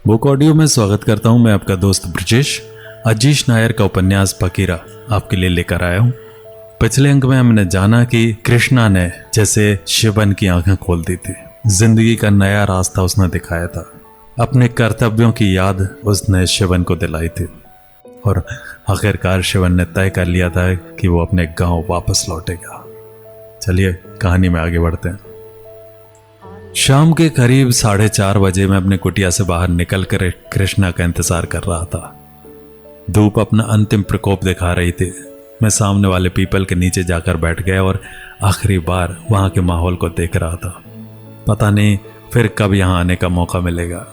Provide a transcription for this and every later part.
Book audio में स्वागत करता हूं मैं आपका दोस्त ब्रजेश। अजीश नायर का उपन्यास फकीरा आपके लिए लेकर आया हूं। पिछले अंक में हमने जाना कि कृष्णा ने जैसे शिवन की आंखें खोल दी थी। जिंदगी का नया रास्ता उसने दिखाया था। अपने कर्तव्यों की याद उसने शिवन को दिलाई थी और आखिरकार शिवन ने तय कर लिया था कि वो अपने गांव वापस लौटेगा। चलिए कहानी में आगे बढ़ते हैं। शाम के करीब 4:30 बजे मैं अपने कुटिया से बाहर निकलकर कृष्णा का इंतजार कर रहा था। धूप अपना अंतिम प्रकोप दिखा रही थी। मैं सामने वाले पीपल के नीचे जाकर बैठ गया और आखिरी बार वहां के माहौल को देख रहा था। पता नहीं फिर कब यहां आने का मौका मिलेगा।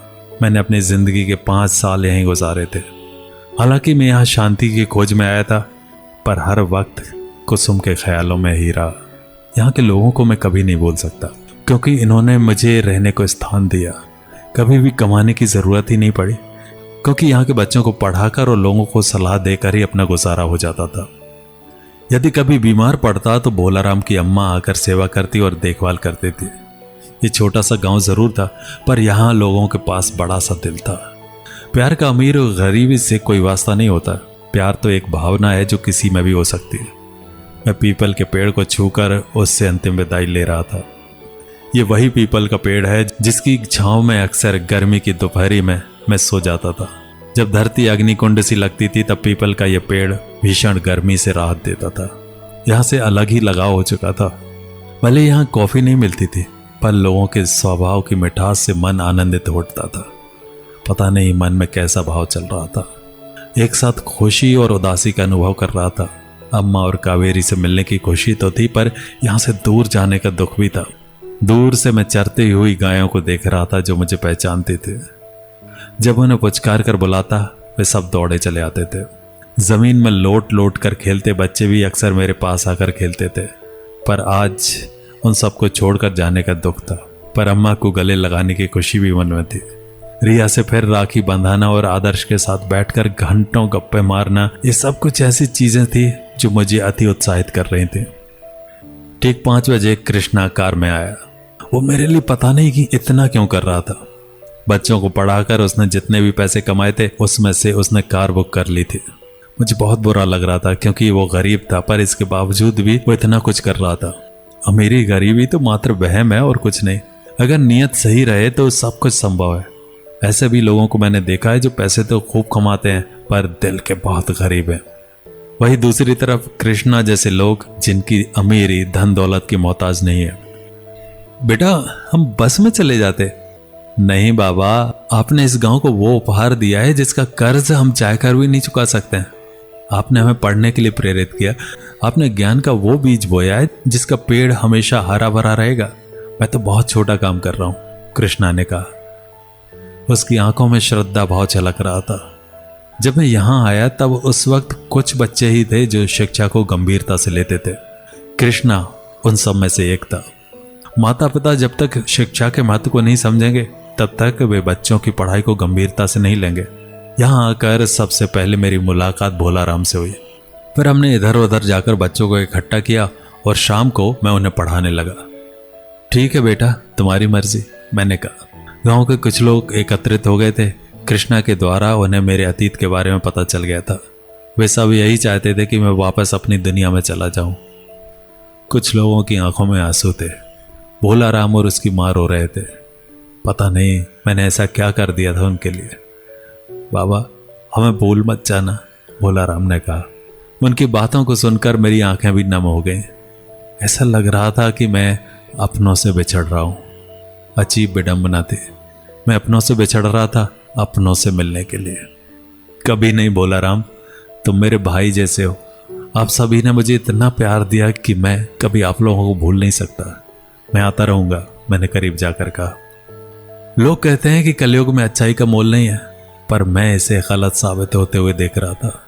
मैंने अपनी जिंदगी के 5 साल यहीं गुजारे थे। हालांकि मैं यहाँ शांति की खोज में आया था, पर हर वक्त कुसुम के ख्यालों में ही रहा। यहाँ के लोगों को मैं कभी नहीं भूल सकता, क्योंकि इन्होंने मुझे रहने को स्थान दिया। कभी भी कमाने की ज़रूरत ही नहीं पड़ी, क्योंकि यहाँ के बच्चों को पढ़ाकर और लोगों को सलाह देकर ही अपना गुजारा हो जाता था। यदि कभी बीमार पड़ता तो भोलाराम की अम्मा आकर सेवा करती और देखभाल करती थी। ये छोटा सा गांव ज़रूर था, पर यहाँ लोगों के पास बड़ा सा दिल था। प्यार का अमीर और गरीबी से कोई वास्ता नहीं होता। प्यार तो एक भावना है जो किसी में भी हो सकती है। मैं पीपल के पेड़ को छूकर उससे अंतिम विदाई ले रहा था। ये वही पीपल का पेड़ है जिसकी छांव में अक्सर गर्मी की दोपहरी में मैं सो जाता था। जब धरती अग्निकुंड सी लगती थी तब पीपल का यह पेड़ भीषण गर्मी से राहत देता था। यहाँ से अलग ही लगाव हो चुका था। भले यहाँ कॉफी नहीं मिलती थी, पर लोगों के स्वभाव की मिठास से मन आनंदित उठता था। पता नहीं मन में कैसा भाव चल रहा था। एक साथ खुशी और उदासी का अनुभव कर रहा था। अम्मा और कावेरी से मिलने की खुशी तो थी, पर यहाँ से दूर जाने का दुख भी था। दूर से मैं चरती हुई गायों को देख रहा था जो मुझे पहचानते थे। जब उन्हें पुचकार कर बुलाता वे सब दौड़े चले आते थे। जमीन में लोट लोट कर खेलते बच्चे भी अक्सर मेरे पास आकर खेलते थे, पर आज उन सबको छोड़कर जाने का दुख था। पर अम्मा को गले लगाने की खुशी भी मन में थी। रिया से फिर राखी बंधाना और आदर्श के साथ बैठकर घंटों गप्पे मारना, ये सब कुछ ऐसी चीजें थी जो मुझे अति उत्साहित कर रही थी। ठीक 5 बजे कृष्णा कार में आया। वो मेरे लिए पता नहीं कि इतना क्यों कर रहा था। बच्चों को पढ़ाकर उसने जितने भी पैसे कमाए थे उसमें से उसने कार बुक कर ली थी। मुझे बहुत बुरा लग रहा था, क्योंकि वो गरीब था, पर इसके बावजूद भी वो इतना कुछ कर रहा था। अमीरी गरीबी तो मात्र वहम है और कुछ नहीं। अगर नीयत सही रहे तो सब कुछ संभव है। ऐसे भी लोगों को मैंने देखा है जो पैसे तो खूब कमाते हैं, पर दिल के बहुत गरीब हैं। वही दूसरी तरफ कृष्णा जैसे लोग जिनकी अमीरी धन दौलत की मोहताज नहीं है। बेटा, हम बस में चले जाते। नहीं बाबा, आपने इस गांव को वो उपहार दिया है जिसका कर्ज हम चाहकर भी नहीं चुका सकते हैं। आपने हमें पढ़ने के लिए प्रेरित किया। आपने ज्ञान का वो बीज बोया है जिसका पेड़ हमेशा हरा भरा रहेगा। मैं तो बहुत छोटा काम कर रहा हूं, कृष्णा ने कहा। उसकी आंखों में श्रद्धा भाव झलक रहा था। जब मैं यहां आया तब उस वक्त कुछ बच्चे ही थे जो शिक्षा को गंभीरता से लेते थे। कृष्णा उन सब में से एक था। माता पिता जब तक शिक्षा के महत्व को नहीं समझेंगे तब तक वे बच्चों की पढ़ाई को गंभीरता से नहीं लेंगे। यहाँ आकर सबसे पहले मेरी मुलाकात भोलाराम से हुई। फिर हमने इधर उधर जाकर बच्चों को इकट्ठा किया और शाम को मैं उन्हें पढ़ाने लगा। ठीक है बेटा, तुम्हारी मर्जी, मैंने कहा। गांव के कुछ लोग एकत्रित हो गए थे। कृष्णा के द्वारा उन्हें मेरे अतीत के बारे में पता चल गया था। वे सब यही चाहते थे कि मैं वापस अपनी दुनिया में चला जाऊं। कुछ लोगों की आंखों में आंसू थे। भोलाराम और उसकी मां रो रहे थे। पता नहीं मैंने ऐसा क्या कर दिया था उनके लिए। बाबा, हमें भूल मत जाना, भोलाराम ने कहा। उनकी बातों को सुनकर मेरी आंखें भी नम हो गईं। ऐसा लग रहा था कि मैं अपनों से बिछड़ रहा हूं। अजीब विडंबना थी। मैं अपनों से बिछड़ रहा था अपनों से मिलने के लिए। कभी नहीं भोलाराम, तुम मेरे भाई जैसे हो। आप सभी ने मुझे इतना प्यार दिया कि मैं कभी आप लोगों को भूल नहीं सकता। मैं आता रहूंगा, मैंने करीब जाकर कहा। लोग कहते हैं कि कलयुग में अच्छाई का मोल नहीं है, पर मैं इसे गलत साबित होते हुए देख रहा था।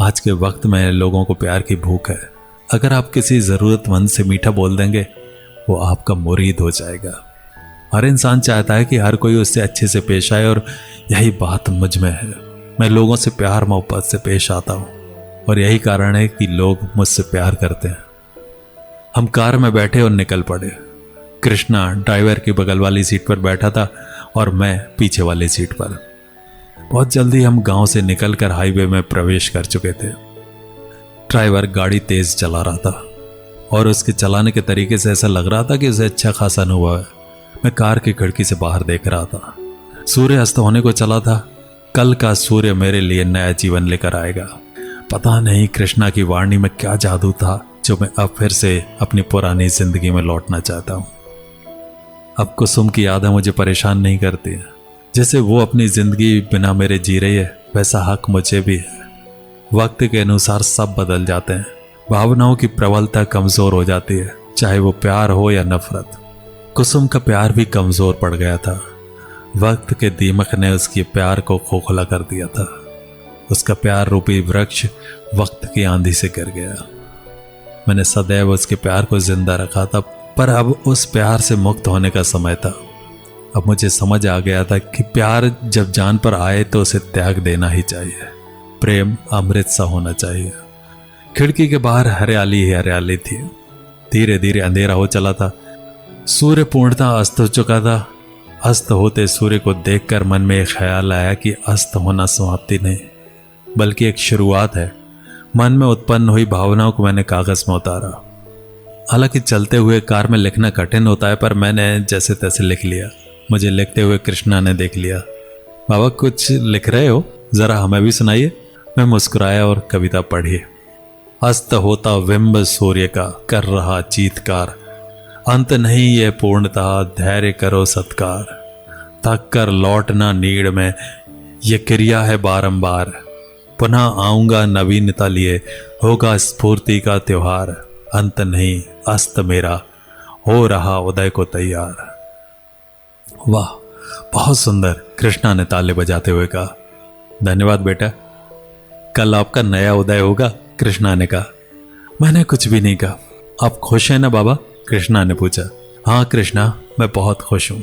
आज के वक्त में लोगों को प्यार की भूख है। अगर आप किसी जरूरतमंद से मीठा बोल देंगे, वो आपका मुरीद हो जाएगा। हर इंसान चाहता है कि हर कोई उससे अच्छे से पेश आए, और यही बात मुझ में है। मैं लोगों से प्यार मोहब्बत से पेश आता हूँ, और यही कारण है कि लोग मुझसे प्यार करते हैं। हम कार में बैठे और निकल पड़े। कृष्णा ड्राइवर की बगल वाली सीट पर बैठा था और मैं पीछे वाली सीट पर। बहुत जल्दी हम गांव से निकलकर हाईवे में प्रवेश कर चुके थे। ड्राइवर गाड़ी तेज चला रहा था और उसके चलाने के तरीके से ऐसा लग रहा था कि उसे अच्छा खासा अनुभव है। मैं कार की खिड़की से बाहर देख रहा था। सूर्य अस्त होने को चला था। कल का सूर्य मेरे लिए नया जीवन लेकर आएगा। पता नहीं कृष्णा की वाणी में क्या जादू था जो मैं अब फिर से अपनी पुरानी जिंदगी में लौटना चाहता हूँ। अब कुसुम की यादें मुझे परेशान नहीं करती। जैसे वो अपनी जिंदगी बिना मेरे जी रही है, वैसा हक मुझे भी है। वक्त के अनुसार सब बदल जाते हैं। भावनाओं की प्रबलता कमजोर हो जाती है, चाहे वो प्यार हो या नफरत। कुसुम का प्यार भी कमजोर पड़ गया था। वक्त के दीमक ने उसके प्यार को खोखला कर दिया था। उसका प्यार रूपी वृक्ष वक्त की आंधी से गिर गया। मैंने सदैव उसके प्यार को जिंदा रखा था, पर अब उस प्यार से मुक्त होने का समय था। अब मुझे समझ आ गया था कि प्यार जब जान पर आए तो उसे त्याग देना ही चाहिए। प्रेम अमृत सा होना चाहिए। खिड़की के बाहर हरियाली ही हरियाली थी। धीरे धीरे अंधेरा हो चला था। सूर्य पूर्णतः अस्त हो चुका था। अस्त होते सूर्य को देखकर मन में एक ख्याल आया कि अस्त होना समाप्ति नहीं, बल्कि एक शुरुआत है। मन में उत्पन्न हुई भावनाओं को मैंने कागज में उतारा। हालांकि चलते हुए कार में लिखना कठिन होता है, पर मैंने जैसे तैसे लिख लिया। मुझे लिखते हुए कृष्णा ने देख लिया। बाबा कुछ लिख रहे हो, जरा हमें भी सुनाइए। मैं मुस्कुराया और कविता पढ़ी। अस्त होता बिंब सूर्य का कर रहा चीत्कार, अंत नहीं ये पूर्णता धैर्य करो सत्कार। थक कर लौटना नीड़ में ये क्रिया है बारंबार, पुनः आऊंगा नवीनता लिए होगा स्फूर्ति का त्योहार। अंत नहीं अस्त मेरा हो रहा उदय को तैयार। वाह, बहुत सुंदर, कृष्णा ने ताले बजाते हुए कहा। धन्यवाद बेटा, कल आपका नया उदय होगा, कृष्णा ने कहा। मैंने कुछ भी नहीं कहा। आप खुश हैं ना बाबा, कृष्णा ने पूछा। हाँ कृष्णा, मैं बहुत खुश हूं।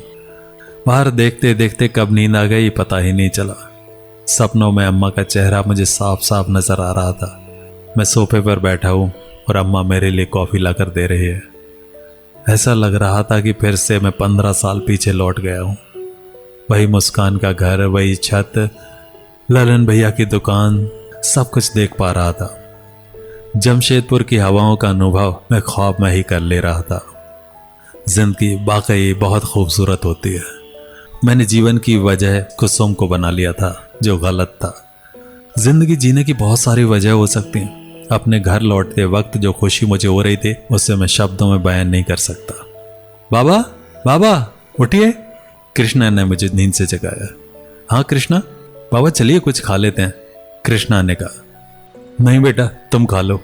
बाहर देखते देखते कब नींद आ गई पता ही नहीं चला। सपनों में अम्मा का चेहरा मुझे साफ साफ नजर आ रहा था। मैं सोफे पर बैठा हूं और अम्मा मेरे लिए कॉफी लाकर दे रही है। ऐसा लग रहा था कि फिर से मैं 15 साल पीछे लौट गया हूं। वही मुस्कान का घर, वही छत, ललन भैया की दुकान, सब कुछ देख पा रहा था। जमशेदपुर की हवाओं का अनुभव मैं ख्वाब में ही कर ले रहा था। जिंदगी वाकई बहुत खूबसूरत होती है। मैंने जीवन की वजह कुसुम को बना लिया था, जो गलत था। जिंदगी जीने की बहुत सारी वजह हो सकती हैं। अपने घर लौटते वक्त जो खुशी मुझे हो रही थी उससे मैं शब्दों में बयान नहीं कर सकता। बाबा, बाबा उठिए, कृष्णा ने मुझे नींद से जगाया। हाँ कृष्णा, बाबा चलिए कुछ खा लेते हैं, कृष्णा ने कहा। नहीं बेटा, तुम खा लो।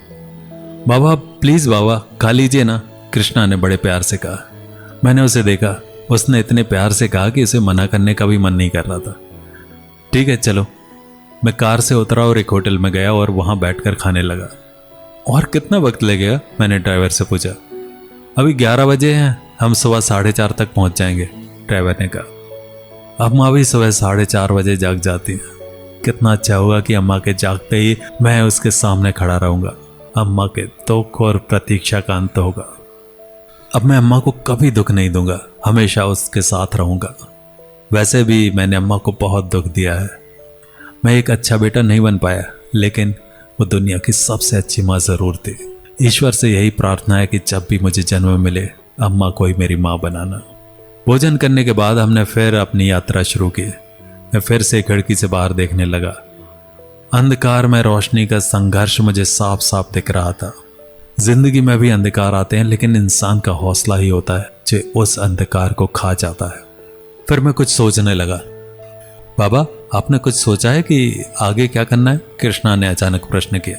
बाबा प्लीज बाबा खा लीजिए ना, कृष्णा ने बड़े प्यार से कहा। मैंने उसे देखा, उसने इतने प्यार से कहा कि उसे मना करने का भी मन नहीं कर रहा था। ठीक है चलो। मैं कार से उतरा और एक होटल में गया और वहां बैठकर खाने लगा। और कितना वक्त लगेगा, मैंने ड्राइवर से पूछा। अभी 11 बजे हैं, हम सुबह 4:30 तक पहुंच जाएंगे, ड्राइवर ने कहा। अम्मा भी सुबह 4:30 बजे जाग जाती है। कितना अच्छा होगा कि अम्मा के जागते ही मैं उसके सामने खड़ा रहूंगा। अम्मा के दुख और प्रतीक्षा का अंत होगा। अब मैं अम्मा को कभी दुख नहीं दूंगा, हमेशा उसके साथ रहूंगा। वैसे भी मैंने अम्मा को बहुत दुख दिया है। मैं एक अच्छा बेटा नहीं बन पाया, लेकिन वो दुनिया की सबसे अच्छी माँ जरूर थी। ईश्वर से यही प्रार्थना है कि जब भी मुझे जन्म मिले अम्मा को ही मेरी माँ बनाना। भोजन करने के बाद हमने फिर अपनी यात्रा शुरू की। मैं फिर से खिड़की से बाहर देखने लगा। अंधकार में रोशनी का संघर्ष मुझे साफ साफ दिख रहा था। जिंदगी में भी अंधकार आते हैं, लेकिन इंसान का हौसला ही होता है जो उस अंधकार को खा जाता है। फिर मैं कुछ सोचने लगा। बाबा आपने कुछ सोचा है कि आगे क्या करना है, कृष्णा ने अचानक प्रश्न किया।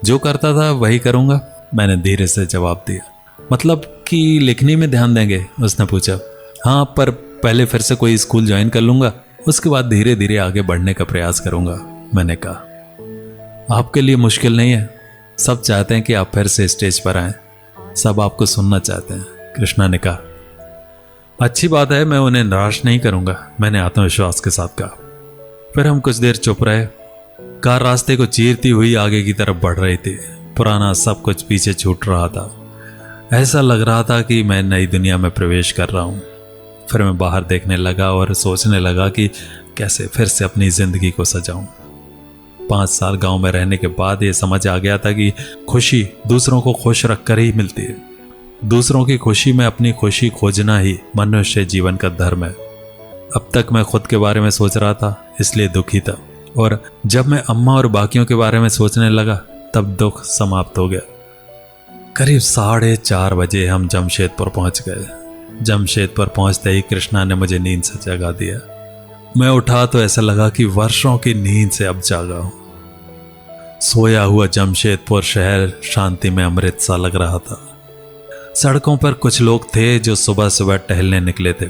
जो करता था वही करूंगा, मैंने धीरे से जवाब दिया। मतलब कि लिखने में ध्यान देंगे, उसने पूछा। हाँ, पर पहले फिर से कोई स्कूल ज्वाइन कर लूंगा, उसके बाद धीरे धीरे आगे बढ़ने का प्रयास करूंगा, मैंने कहा। आपके लिए मुश्किल नहीं है। सब चाहते हैं कि आप फिर से स्टेज पर आएं, सब आपको सुनना चाहते हैं, कृष्णा ने कहा। अच्छी बात है, मैं उन्हें निराश नहीं करूंगा, मैंने आत्मविश्वास के साथ कहा। फिर हम कुछ देर चुप रहे। कार रास्ते को चीरती हुई आगे की तरफ बढ़ रही थी। पुराना सब कुछ पीछे छूट रहा था। ऐसा लग रहा था कि मैं नई दुनिया में प्रवेश कर रहा हूं। फिर मैं बाहर देखने लगा और सोचने लगा कि कैसे फिर से अपनी ज़िंदगी को सजाऊं। 5 साल गांव में रहने के बाद ये समझ आ गया था कि खुशी दूसरों को खुश रखकर ही मिलती है। दूसरों की खुशी में अपनी खुशी खोजना ही मनुष्य जीवन का धर्म है। अब तक मैं खुद के बारे में सोच रहा था, इसलिए दुखी था, और जब मैं अम्मा और बाकियों के बारे में सोचने लगा तब दुख समाप्त हो गया। करीब 4:30 बजे हम जमशेदपुर पहुंच गए। जमशेदपुर पहुंचते ही कृष्णा ने मुझे नींद से जगा दिया। मैं उठा तो ऐसा लगा कि वर्षों की नींद से अब जागा हूं। सोया हुआ जमशेदपुर शहर शांति में अमृत सा लग रहा था। सड़कों पर कुछ लोग थे जो सुबह सुबह टहलने निकले थे।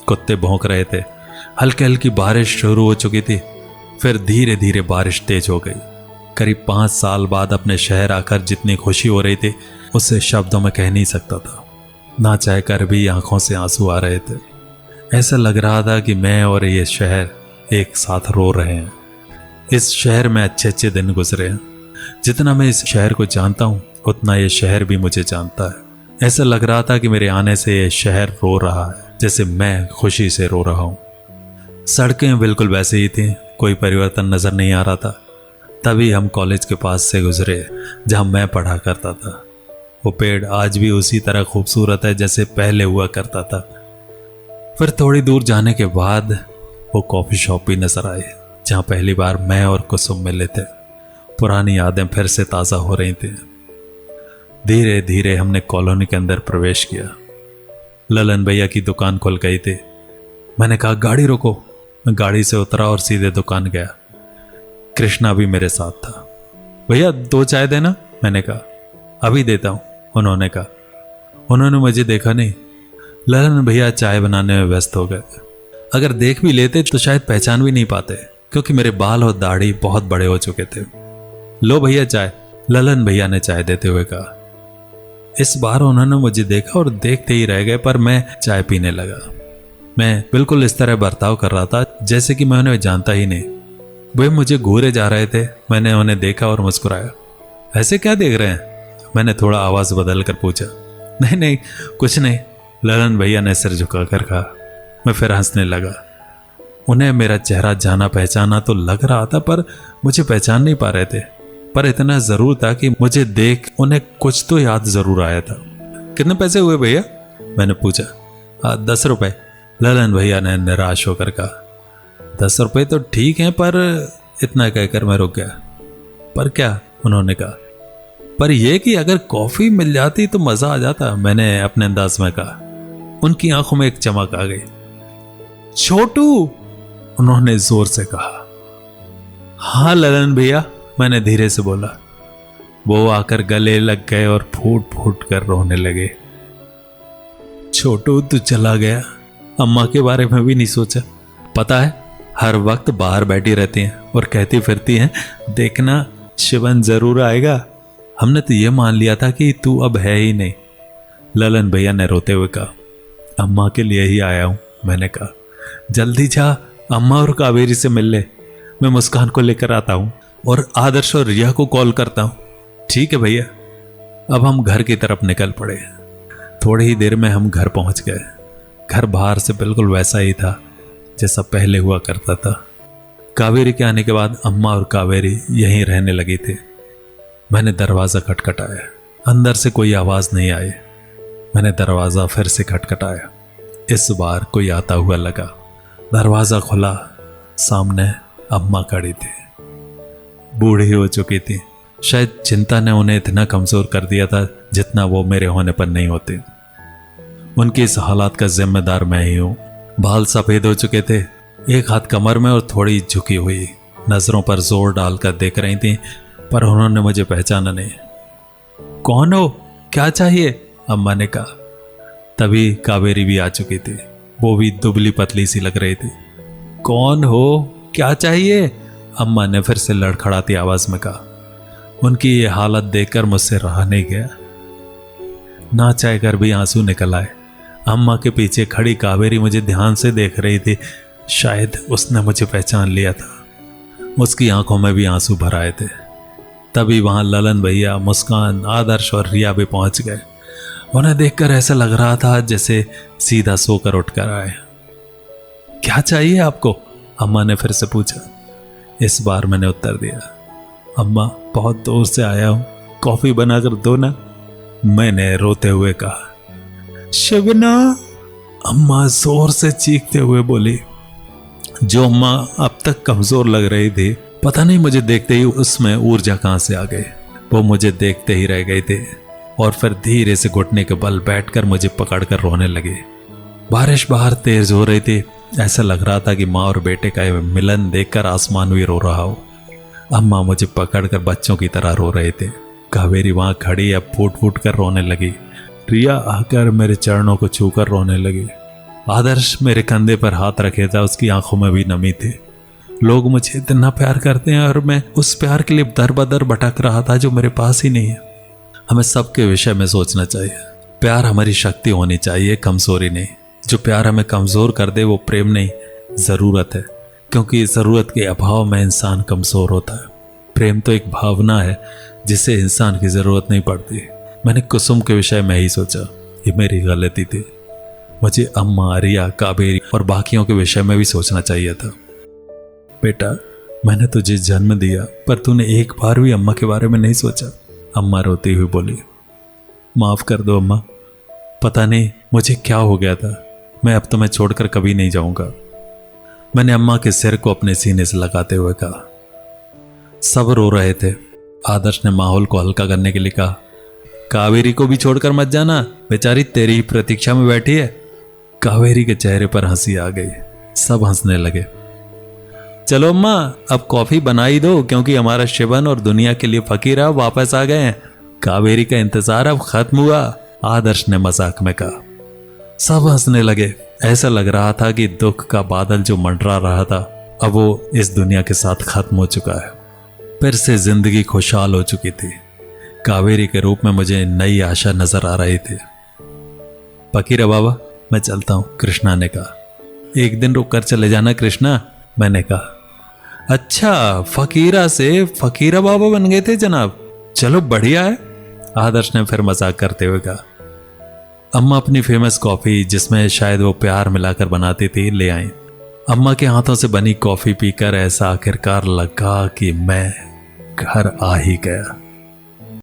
कुत्ते भौंक रहे थे। हल्की हल्की बारिश शुरू हो चुकी थी। फिर धीरे धीरे बारिश तेज हो गई। करीब 5 साल बाद अपने शहर आकर जितनी खुशी हो रही थी उससे शब्दों में कह नहीं सकता था। ना चाह कर भी आंखों से आंसू आ रहे थे। ऐसा लग रहा था कि मैं और ये शहर एक साथ रो रहे हैं। इस शहर में अच्छे अच्छे दिन गुजरे हैं। जितना मैं इस शहर को जानता हूँ उतना ये शहर भी मुझे जानता है। ऐसा लग रहा था कि मेरे आने से ये शहर रो रहा है जैसे मैं खुशी से रो रहा हूँ। सड़कें बिल्कुल वैसे ही थी, कोई परिवर्तन नजर नहीं आ रहा था। तभी हम कॉलेज के पास से गुजरे जहाँ मैं पढ़ा करता था। वो पेड़ आज भी उसी तरह खूबसूरत है जैसे पहले हुआ करता था। फिर थोड़ी दूर जाने के बाद वो कॉफ़ी शॉप भी नजर आई जहाँ पहली बार मैं और कुसुम मिले थे। पुरानी यादें फिर से ताज़ा हो रही थी। धीरे धीरे हमने कॉलोनी के अंदर प्रवेश किया। ललन भैया की दुकान खुल गई थी। मैंने कहा गाड़ी रोको। मैं गाड़ी से उतरा और सीधे दुकान गया। कृष्णा भी मेरे साथ था। भैया 2 चाय देना। मैंने कहा अभी देता हूँ, उन्होंने कहा। उन्होंने मुझे देखा नहीं। ललन भैया चाय बनाने में व्यस्त हो गए। अगर देख भी लेते तो शायद पहचान भी नहीं पाते क्योंकि मेरे बाल और दाढ़ी बहुत बड़े हो चुके थे। लो भैया चाय, ललन भैया ने चाय देते हुए कहा। इस बार उन्होंने मुझे देखा और देखते ही रह गए, पर मैं चाय पीने लगा। मैं बिल्कुल इस तरह बर्ताव कर रहा था जैसे कि मैं उन्हें जानता ही नहीं। वे मुझे घूरे जा रहे थे। मैंने उन्हें देखा और मुस्कुराया। ऐसे क्या देख रहे हैं? मैंने थोड़ा आवाज बदल कर पूछा। नहीं नहीं कुछ नहीं, ललन भैया ने सिर झुकाकर कहा। मैं फिर हंसने लगा। उन्हें मेरा चेहरा जाना पहचाना तो लग रहा था, पर मुझे पहचान नहीं पा रहे थे। पर इतना जरूर था कि मुझे देख उन्हें कुछ तो याद जरूर आया था। कितने पैसे हुए भैया? मैंने पूछा। 10 रुपए, ललन भैया ने निराश होकर कहा। 10 रुपए तो ठीक है, पर इतना कहकर मैं रुक गया। पर क्या? उन्होंने कहा। पर यह कि अगर कॉफी मिल जाती तो मजा आ जाता, मैंने अपने अंदाज में कहा। उनकी आंखों में एक चमक आ गई। छोटू, उन्होंने जोर से कहा। हाँ ललन भैया, मैंने धीरे से बोला। वो आकर गले लग गए और फूट फूट कर रोने लगे। छोटू तू चला गया, अम्मा के बारे में भी नहीं सोचा। पता है हर वक्त बाहर बैठी रहती हैं और कहती फिरती हैं देखना शिवन जरूर आएगा। हमने तो ये मान लिया था कि तू अब है ही नहीं। ललन भैया ने रोते हुए कहा। अम्मा के लिए ही आया हूं, मैंने कहा। जल्दी जा, अम्मा और कावेरी से मिल ले। मैं मुस्कान को लेकर आता हूं और आदर्श और रिया को कॉल करता हूं। ठीक है भैया। अब हम घर की तरफ निकल पड़े। थोड़ी ही देर में हम घर पहुंच गए। घर बाहर से बिल्कुल वैसा ही था जैसा पहले हुआ करता था। कावेरी के आने के बाद अम्मा और कावेरी यहीं रहने लगी थी। मैंने दरवाज़ा खटखटाया। अंदर से कोई आवाज़ नहीं आई। मैंने दरवाज़ा फिर से खटखटाया। इस बार कोई आता हुआ लगा। दरवाज़ा खुला। सामने अम्मा खड़ी थी। बूढ़ी हो चुकी थी। शायद चिंता ने उन्हें इतना कमज़ोर कर दिया था जितना वो मेरे होने पर नहीं होती। उनकी इस हालात का जिम्मेदार मैं ही हूँ। बाल सफ़ेद हो चुके थे। एक हाथ कमर में और थोड़ी झुकी हुई, नज़रों पर जोर डालकर देख रही थी, पर उन्होंने मुझे पहचाना नहीं। कौन हो? क्या चाहिए? अम्मा ने कहा। तभी कावेरी भी आ चुकी थी। वो भी दुबली पतली सी लग रही थी। कौन हो? क्या चाहिए? अम्मा ने फिर से लड़खड़ाती आवाज में कहा। उनकी ये हालत देखकर मुझसे रहा नहीं गया। ना चाह कर भी आंसू निकल आए। अम्मा के पीछे खड़ी कावेरी मुझे ध्यान से देख रही थी। शायद उसने मुझे पहचान लिया था। उसकी आंखों में भी आंसू भर आए थे। तभी वहां ललन भैया, मुस्कान, आदर्श और रिया भी पहुंच गए। उन्हें देखकर ऐसा लग रहा था जैसे सीधा सोकर उठकर आए। क्या चाहिए आपको? अम्मा ने फिर से पूछा। इस बार मैंने उत्तर दिया, अम्मा बहुत दूर से आया हूं, कॉफी बनाकर दो ना। मैंने रोते हुए कहा। शिवना, अम्मा जोर से चीखते हुए बोली। जो अम्मा अब तक कमजोर लग रही थी, पता नहीं मुझे देखते ही उसमें ऊर्जा कहां से आ गई। वो मुझे देखते ही रह गए थे और फिर धीरे से घुटने के बल बैठकर मुझे पकड़कर रोने लगे। बारिश बाहर तेज हो रही थी। ऐसा लग रहा था कि माँ और बेटे का यह मिलन देखकर आसमान भी रो रहा हो। अम्मा मुझे पकड़कर बच्चों की तरह रो रहे थे। कावेरी वहां खड़ी अब फूट फूट कर रोने लगी। रिया आकर मेरे चरणों को छूकर रोने लगी। आदर्श मेरे कंधे पर हाथ रखे था, उसकी आंखों में भी नमी थी। लोग मुझे इतना प्यार करते हैं और मैं उस प्यार के लिए दर बदर भटक रहा था जो मेरे पास ही नहीं है। हमें सबके विषय में सोचना चाहिए। प्यार हमारी शक्ति होनी चाहिए, कमजोरी नहीं। जो प्यार हमें कमजोर कर दे वो प्रेम नहीं, जरूरत है, क्योंकि जरूरत के अभाव में इंसान कमजोर होता है। प्रेम तो एक भावना है जिसे इंसान की जरूरत नहीं पड़ती। मैंने कुसुम के विषय में ही सोचा, ये मेरी गलती थी। मुझे अम्मा, रिया, कावेरी और बाकियों के विषय में भी सोचना चाहिए था। बेटा, मैंने तुझे जन्म दिया पर तूने एक बार भी अम्मा के बारे में नहीं सोचा। अम्मा रोती हुई बोली। माफ कर दो अम्मा, पता नहीं मुझे क्या हो गया था। मैं अब तुम्हें छोड़कर कभी नहीं जाऊंगा। मैंने अम्मा के सिर को अपने सीने से लगाते हुए कहा। सब रो रहे थे। आदर्श ने माहौल को हल्का करने के लिए कहा, कावेरी को भी छोड़कर मत जाना, बेचारी तेरी ही प्रतीक्षा में बैठी है। कावेरी के चेहरे पर हंसी आ गई। सब हंसने लगे। चलो अम्मा, अब कॉफी बना ही दो, क्योंकि हमारा शिवन और दुनिया के लिए फकीरा वापस आ गए हैं। कावेरी का इंतजार अब खत्म हुआ, आदर्श ने मजाक में कहा। सब हंसने लगे। ऐसा लग रहा था कि दुख का बादल जो मंडरा रहा था, अब वो इस दुनिया के साथ खत्म हो चुका है। फिर से जिंदगी खुशहाल हो चुकी थी। कावेरी के रूप में मुझे नई आशा नजर आ रही थी। फकीरा बाबा, मैं चलता हूं, कृष्णा ने कहा। एक दिन रुक कर चले जाना कृष्णा, मैंने कहा। अच्छा, फकीरा से फकीरा बाबा बन गए थे जनाब, चलो बढ़िया है, आदर्श ने फिर मजाक करते हुए कहा। अम्मा अपनी फेमस कॉफी, जिसमें शायद वो प्यार मिलाकर बनाती थी, ले आई। अम्मा के हाथों से बनी कॉफी पीकर ऐसा आखिरकार लगा कि मैं घर आ ही गया।